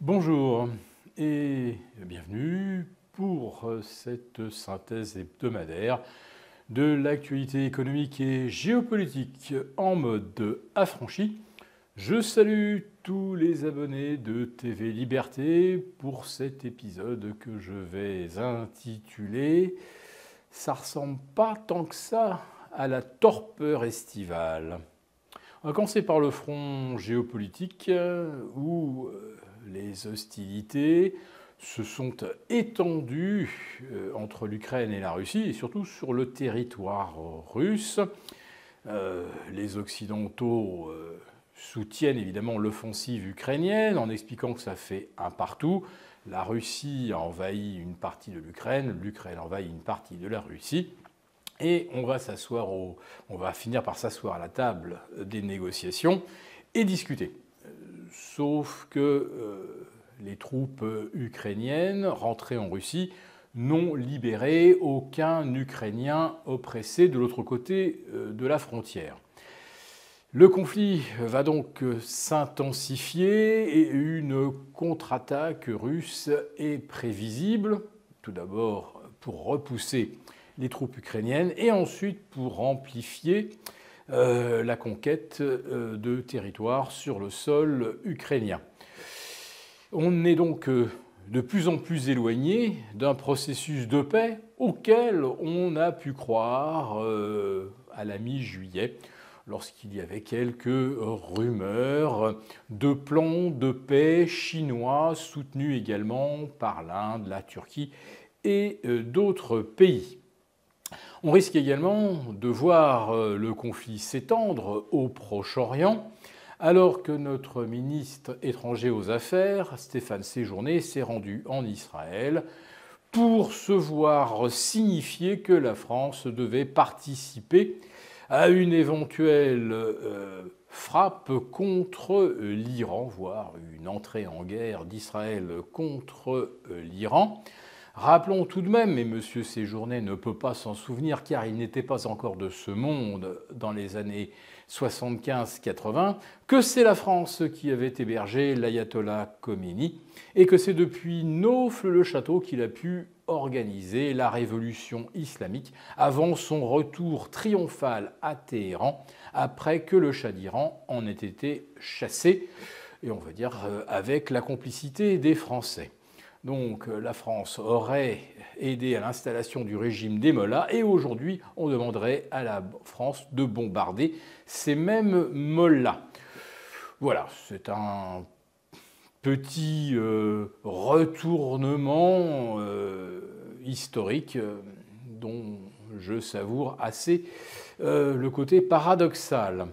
Bonjour et bienvenue pour cette synthèse hebdomadaire de l'actualité économique et géopolitique en mode affranchi. Je salue tous les abonnés de TV Liberté pour cet épisode que je vais intituler « Ça ressemble pas tant que ça à la torpeur estivale ». On va commencer par le front géopolitique où les hostilités se sont étendues entre l'Ukraine et la Russie, et surtout sur le territoire russe. Les Occidentaux soutiennent évidemment l'offensive ukrainienne en expliquant que ça fait un partout. La Russie a envahi une partie de l'Ukraine envahit une partie de la Russie. Et on va finir par s'asseoir à la table des négociations et discuter. Sauf que les troupes ukrainiennes rentrées en Russie n'ont libéré aucun Ukrainien oppressé de l'autre côté de la frontière. Le conflit va donc s'intensifier et une contre-attaque russe est prévisible, tout d'abord pour repousser les troupes ukrainiennes et ensuite pour amplifier la conquête de territoires sur le sol ukrainien. On est donc de plus en plus éloigné d'un processus de paix auquel on a pu croire à la mi-juillet, lorsqu'il y avait quelques rumeurs de plans de paix chinois soutenus également par l'Inde, la Turquie et d'autres pays. On risque également de voir le conflit s'étendre au Proche-Orient, alors que notre ministre étranger aux Affaires, Stéphane Séjourné, s'est rendu en Israël pour se voir signifier que la France devait participer à une éventuelle frappe contre l'Iran, voire une entrée en guerre d'Israël contre l'Iran. Rappelons tout de même, et M. Séjourné ne peut pas s'en souvenir car il n'était pas encore de ce monde dans les années 75-80, que c'est la France qui avait hébergé l'ayatollah Khomeini et que c'est depuis Naufle-le-Château qu'il a pu organiser la révolution islamique avant son retour triomphal à Téhéran, après que le Shah d'Iran en ait été chassé, et on va dire avec la complicité des Français. Donc la France aurait aidé à l'installation du régime des mollahs et aujourd'hui on demanderait à la France de bombarder ces mêmes mollahs. Voilà, c'est un petit retournement historique dont je savoure assez le côté paradoxal.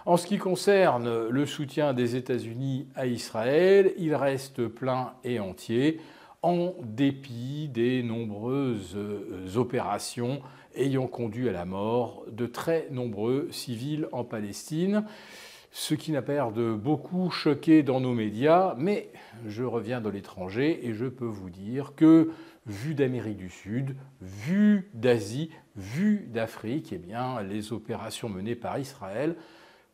En ce qui concerne le soutien des États-Unis à Israël, il reste plein et entier, en dépit des nombreuses opérations ayant conduit à la mort de très nombreux civils en Palestine, ce qui n'a pas l'air de beaucoup choquer dans nos médias, mais je reviens de l'étranger et je peux vous dire que, vu d'Amérique du Sud, vu d'Asie, vu d'Afrique, eh bien, les opérations menées par Israël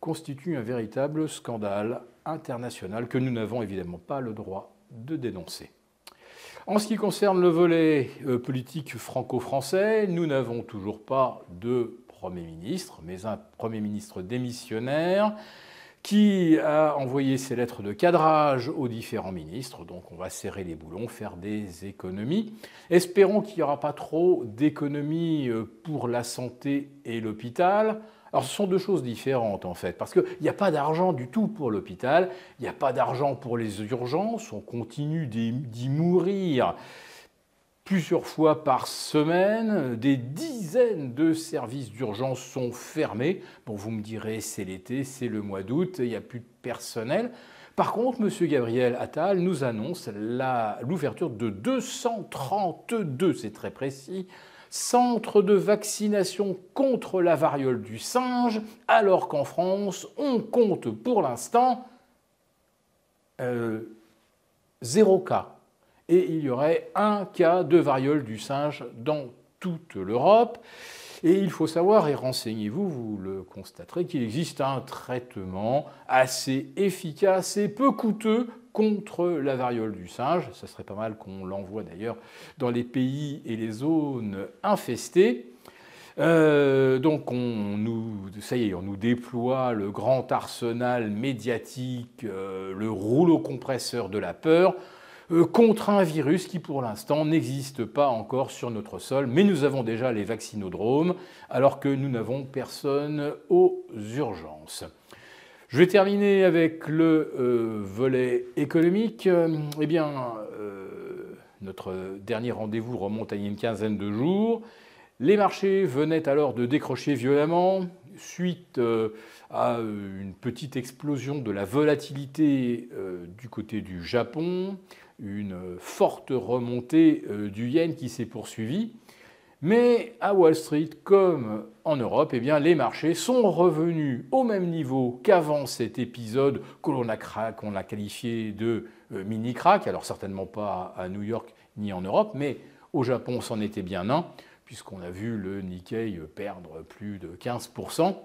constitue un véritable scandale international que nous n'avons évidemment pas le droit de dénoncer. En ce qui concerne le volet politique franco-français, nous n'avons toujours pas de Premier ministre, mais un Premier ministre démissionnaire qui a envoyé ses lettres de cadrage aux différents ministres. Donc on va serrer les boulons, faire des économies. Espérons qu'il n'y aura pas trop d'économies pour la santé et l'hôpital. Alors ce sont deux choses différentes en fait, parce qu'il n'y a pas d'argent du tout pour l'hôpital, il n'y a pas d'argent pour les urgences, on continue d'y mourir plusieurs fois par semaine, des dizaines de services d'urgence sont fermés. Bon, vous me direz, c'est l'été, c'est le mois d'août, il n'y a plus de personnel. Par contre, M. Gabriel Attal nous annonce l'ouverture de 232, c'est très précis, centre de vaccination contre la variole du singe, alors qu'en France, on compte pour l'instant 0 cas. Et il y aurait 1 cas de variole du singe dans toute l'Europe. Et il faut savoir, et renseignez-vous, vous le constaterez, qu'il existe un traitement assez efficace et peu coûteux contre la variole du singe. Ça serait pas mal qu'on l'envoie d'ailleurs dans les pays et les zones infestées. Donc ça y est, on nous déploie le grand arsenal médiatique, le rouleau compresseur de la peur, contre un virus qui pour l'instant n'existe pas encore sur notre sol, mais nous avons déjà les vaccinodromes, alors que nous n'avons personne aux urgences. Je vais terminer avec le volet économique. Notre dernier rendez-vous remonte à une quinzaine de jours. Les marchés venaient alors de décrocher violemment suite à une petite explosion de la volatilité du côté du Japon, une forte remontée du yen qui s'est poursuivie. Mais à Wall Street, comme en Europe, les marchés sont revenus au même niveau qu'avant cet épisode qu'on a qualifié de mini-crack. Alors certainement pas à New York ni en Europe, mais au Japon, c'en était bien un, puisqu'on a vu le Nikkei perdre plus de 15%.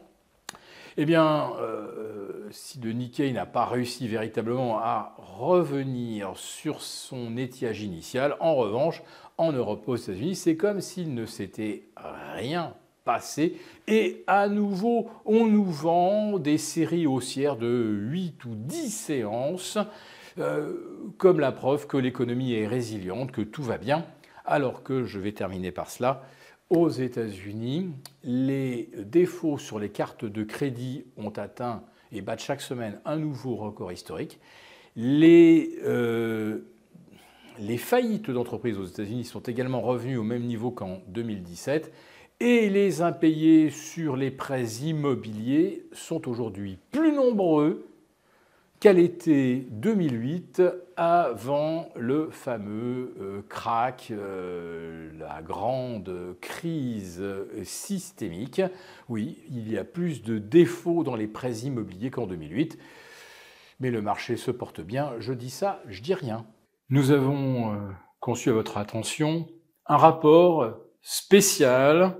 Si le Nikkei n'a pas réussi véritablement à revenir sur son étiage initial, en revanche, en Europe, aux États-Unis, c'est comme s'il ne s'était rien passé. Et à nouveau, on nous vend des séries haussières de 8 ou 10 séances, comme la preuve que l'économie est résiliente, que tout va bien. Alors que, je vais terminer par cela, aux États-Unis, les défauts sur les cartes de crédit ont atteint et battent chaque semaine un nouveau record historique. Les faillites d'entreprises aux États-Unis sont également revenues au même niveau qu'en 2017 et les impayés sur les prêts immobiliers sont aujourd'hui plus nombreux qu'à l'été 2008, avant le fameux crack, la grande crise systémique. Oui, il y a plus de défauts dans les prêts immobiliers qu'en 2008, mais le marché se porte bien. Je dis ça, je dis rien. Nous avons conçu à votre attention un rapport spécial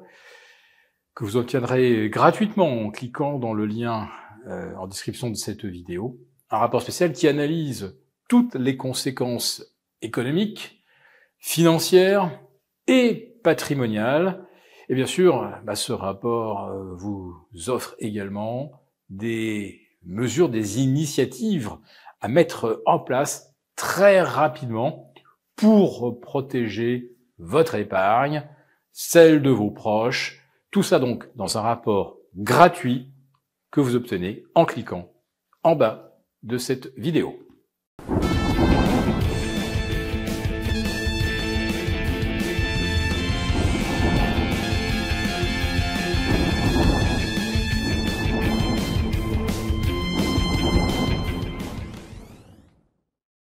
que vous obtiendrez gratuitement en cliquant dans le lien en description de cette vidéo. Un rapport spécial qui analyse toutes les conséquences économiques, financières et patrimoniales. Et bien sûr, ce rapport vous offre également des mesures, des initiatives à mettre en place très rapidement pour protéger votre épargne, celle de vos proches. Tout ça donc dans un rapport gratuit que vous obtenez en cliquant en bas de cette vidéo.